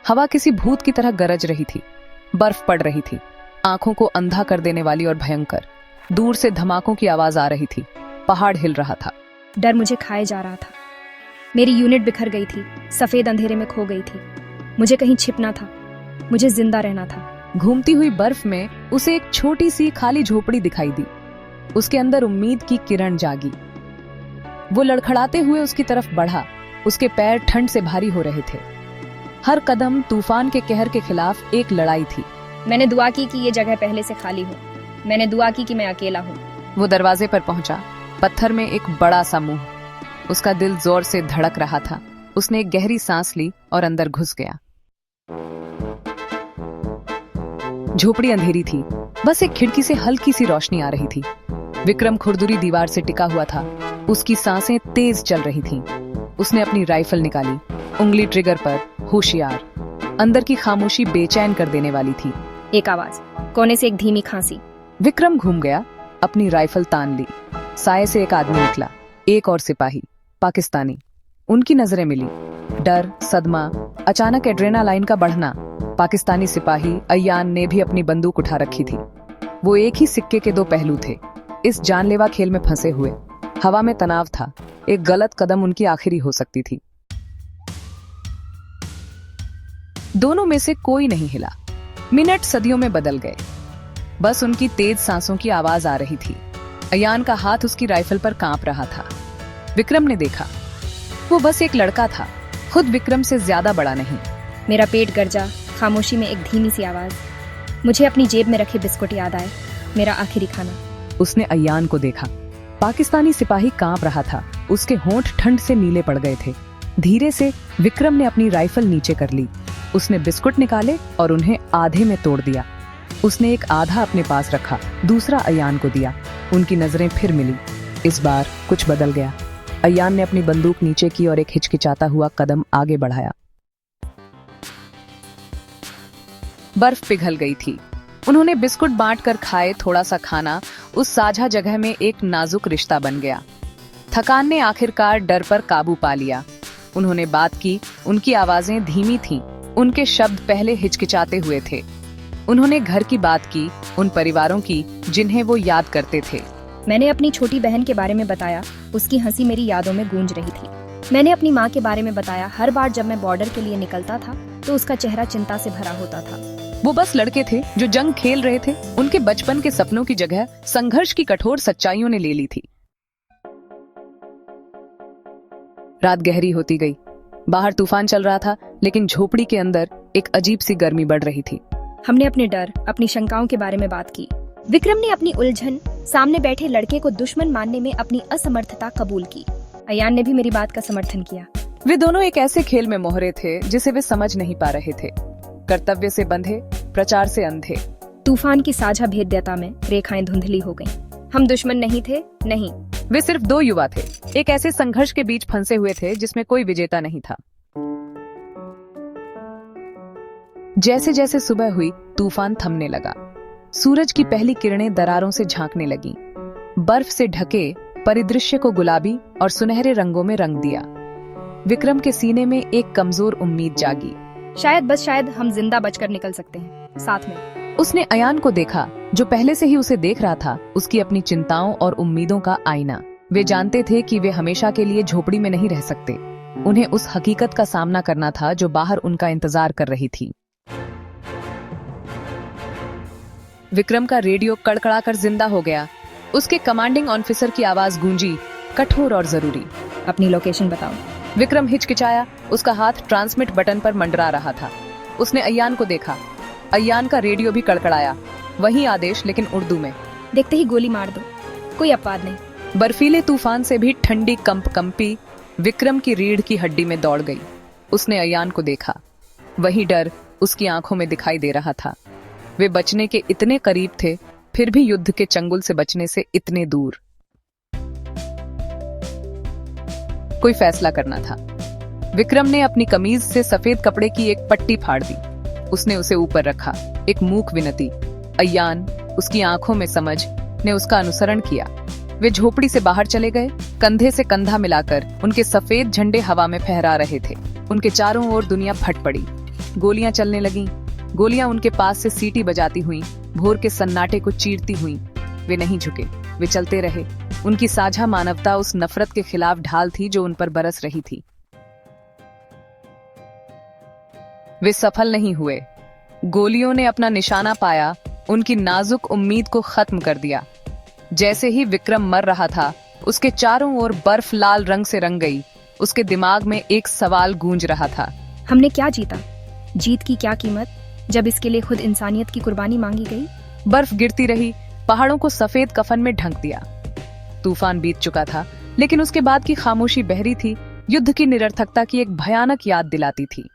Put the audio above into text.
हवा किसी भूत की तरह गरज रही थी। बर्फ पड़ रही थी, आंखों को अंधा कर देने वाली और भयंकर। दूर से धमाकों की आवाज आ रही थी। पहाड़ हिल रहा था। डर मुझे खाए जा रहा था। मेरी यूनिट बिखर गई थी, सफेद अंधेरे में खो गई थी। मुझे कहीं छिपना था, मुझे जिंदा रहना था। घूमती हुई बर्फ में उसे एक छोटी सी खाली झोपड़ी दिखाई दी। उसके अंदर उम्मीद की किरण जागी। वो लड़खड़ाते हुए उसकी तरफ बढ़ा। उसके पैर ठंड से भारी हो रहे थे। हर कदम तूफान के कहर के खिलाफ एक लड़ाई थी। मैंने दुआ की कि ये जगह पहले से खाली हो। मैंने दुआ की कि मैं अकेला हूँ। वो दरवाजे पर पहुंचा। पत्थर में एक बड़ा सा मुंह। उसका दिल जोर से धड़क रहा था। उसने एक गहरी सांस ली और अंदर घुस गया। झोपड़ी अंधेरी थी, बस एक खिड़की से हल्की सी रोशनी आ रही थी। विक्रम खुरदुरी दीवार से टिका हुआ था। उसकी सांसें तेज चल रही थीं। उसने अपनी राइफल निकाली, उंगली ट्रिगर पर, होशियार। अंदर की खामोशी बेचैन कर देने वाली थी। एक आवाज, कोने से एक धीमी खांसी। विक्रम घूम गया, अपनी राइफल तान ली। साये से एक आदमी निकला, एक और सिपाही, पाकिस्तानी। उनकी नजरें मिली। डर, सदमा, अचानक एड्रेनालाइन का बढ़ना। पाकिस्तानी सिपाही अय्यान ने भी अपनी बंदूक उठा रखी थी। वो एक ही सिक्के के दो पहलू थे, इस जानलेवा खेल में फंसे हुए। हवा में तनाव था। एक गलत कदम उनकी आखिरी हो सकती थी। दोनों में से कोई नहीं हिला। मिनट सदियों में बदल गए। बस उनकी तेज सांसों की आवाज आ रही थी। अय्यान का हाथ उसकी राइफल पर कांप रहा था। विक्रम ने देखा, वो बस एक लड़का था, खुद विक्रम से ज्यादा बड़ा नहीं। मेरा पेट गरजा। खामोशी में एक धीमी सी आवाज। मुझे अपनी जेब में रखे बिस्कुट याद आए, मेरा आखिरी खाना। उसने अय्यान को देखा। पाकिस्तानी सिपाही कांप रहा था। उसके होंठ ठंड से नीले पड़ गए थे। धीरे से विक्रम ने अपनी राइफल नीचे कर ली। उसने बिस्कुट निकाले और उन्हें आधे में तोड़ दिया। उसने एक आधा अपने पास रखा, दूसरा अय्यान को दिया। उनकी नजरें फिर मिली। इस बार कुछ बदल गया। अय्यान ने अपनी बंदूक नीचे की और एक हिचकिचाता हुआ कदम आगे बढ़ाया। बर्फ पिघल गई थी। उन्होंने बिस्कुट बांटकर खाए। थोड़ा सा खाना उस साझा जगह में एक नाजुक रिश्ता बन गया। थकान ने आखिरकार डर पर काबू पा लिया। उन्होंने बात की। उनकी आवाजें धीमी थीं। उनके शब्द पहले हिचकिचाते हुए थे। उन्होंने घर की बात की, उन परिवारों की जिन्हें वो याद करते थे। मैंने अपनी छोटी बहन के बारे में बताया। उसकी हंसी मेरी यादों में गूंज रही थी। मैंने अपनी माँ के बारे में बताया। हर बार जब मैं बॉर्डर के लिए निकलता था तो उसका चेहरा चिंता से भरा होता था। वो बस लड़के थे जो जंग खेल रहे थे। उनके बचपन के सपनों की जगह संघर्ष की कठोर सच्चाइयों ने ले ली थी। रात गहरी होती गई। बाहर तूफान चल रहा था, लेकिन झोपड़ी के अंदर एक अजीब सी गर्मी बढ़ रही थी। हमने अपने डर, अपनी शंकाओं के बारे में बात की। विक्रम ने अपनी उलझन, सामने बैठे लड़के को दुश्मन मानने में अपनी असमर्थता कबूल की। अय्यान ने भी मेरी बात का समर्थन किया। वे दोनों एक ऐसे खेल में मोहरे थे जिसे वे समझ नहीं पा रहे थे। कर्तव्य से बंधे, प्रचार से अंधे। तूफान की साझा भेद्यता में रेखाएं धुंधली हो गईं। हम दुश्मन नहीं थे, नहीं। वे सिर्फ दो युवा थे, एक ऐसे संघर्ष के बीच फंसे हुए थे जिसमें कोई विजेता नहीं था। जैसे जैसे सुबह हुई, तूफान थमने लगा। सूरज की पहली किरणें दरारों से झांकने लगीं। बर्फ से ढके परिदृश्य को गुलाबी और सुनहरे रंगों में रंग दिया। विक्रम के सीने में एक कमजोर उम्मीद जागी। शायद, बस शायद, हम जिंदा बचकर निकल सकते हैं साथ में। उसने अय्यान को देखा, जो पहले से ही उसे देख रहा था, उसकी अपनी चिंताओं और उम्मीदों का आईना। वे जानते थे कि वे हमेशा के लिए झोपड़ी में नहीं रह सकते। उन्हें उस हकीकत का सामना करना था जो बाहर उनका इंतजार कर रही थी। विक्रम का रेडियो कड़कड़ाकर जिंदा हो गया। उसके कमांडिंग ऑफिसर की आवाज गूंजी, कठोर और जरूरी। अपनी लोकेशन बताओ। विक्रम हिचकिचाया। उसका हाथ ट्रांसमिट बटन पर मंडरा रहा था। उसने अय्यान को देखा। अय्यान का रेडियो भी कड़कड़ाया। वही आदेश, लेकिन उर्दू में। देखते ही गोली मार दो, कोई अपवाद नहीं। बर्फीले तूफान से भी ठंडी कंपी विक्रम की रीढ़ की हड्डी में दौड़ गई। उसने अय्यान को देखा। वही डर उसकी आंखों में दिखाई दे रहा था। वे बचने के इतने करीब थे, फिर भी युद्ध के चंगुल से बचने से इतने दूर। कोई फैसला करना था। विक्रम ने अपनी कमीज से सफेद कपड़े की एक पट्टी फाड़ दी। उसने उसे ऊपर रखा। एक मूक विनती। अय्यान, उसकी आंखों में समझ, ने उसका अनुसरण किया। वे झोपड़ी से बाहर चले गए। कंधे से कंधा मिलाकर उनके सफेद झंडे हवा में फहरा रहे थे। उनके चारों ओर दुनिया फट पड़ी। गोलियां चलने लगीं। गोलियां उनके पास से सीटी बजाती हुईं, भोर के सन्नाटे को चीरती हुईं। वे नहीं झुके, वे चलते रहे। उनकी साझा मानवता उस नफरत के खिलाफ ढाल थी जो उन पर बरस रही थी। वे सफल नहीं हुए। गोलियों ने अपना निशाना पाया, उनकी नाजुक उम्मीद को खत्म कर दिया। जैसे ही विक्रम मर रहा था, उसके चारों ओर बर्फ लाल रंग से रंग गई। उसके दिमाग में एक सवाल गूंज रहा था। हमने क्या जीता? जीत की क्या कीमत, जब इसके लिए खुद इंसानियत की कुर्बानी मांगी गई? बर्फ गिरती रही, पहाड़ों को सफेद कफन में ढक दिया। तूफान बीत चुका था, लेकिन उसके बाद की खामोशी बहरी थी, युद्ध की निरर्थकता की एक भयानक याद दिलाती थी।